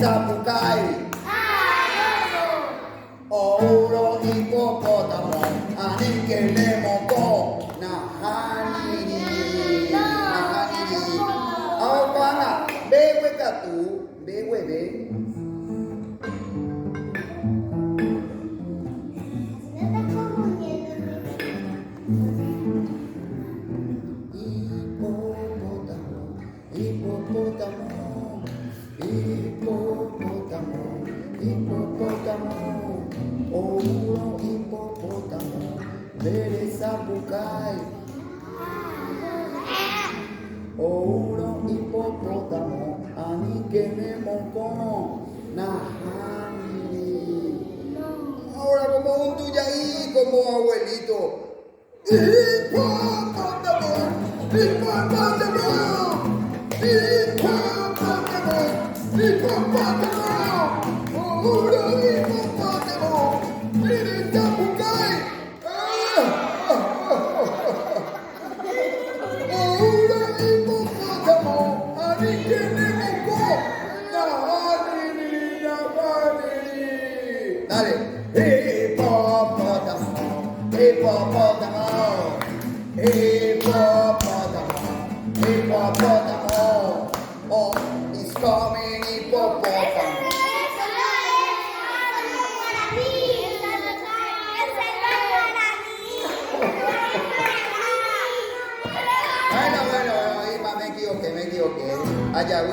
Zapucay. Ouro hipopótamo, aniquelemoko, nahaniri. Ahora, bewe katu, bewe be. Hipopótamo, hipopótamo, hipopótamo, ouro hipopótamo, bere Zapucay. Ouro hipopótamo, aniquelemoko, nahaniri. Ahora como un tuyaí, como abuelito. Hipopótamo, hipopótamo. Hipopótamo, hipopótamo, ouro hipopótamo, bere Zapucay. Ouro hipopótamo, aniquelemoko, nahaniri, nahaniri. Dale. Hipopótamo, hipopótamo, hipopótamo, hipopótamo. Oh, it's coming hipopótamo. Bueno, ahí me equivoqué. Allá.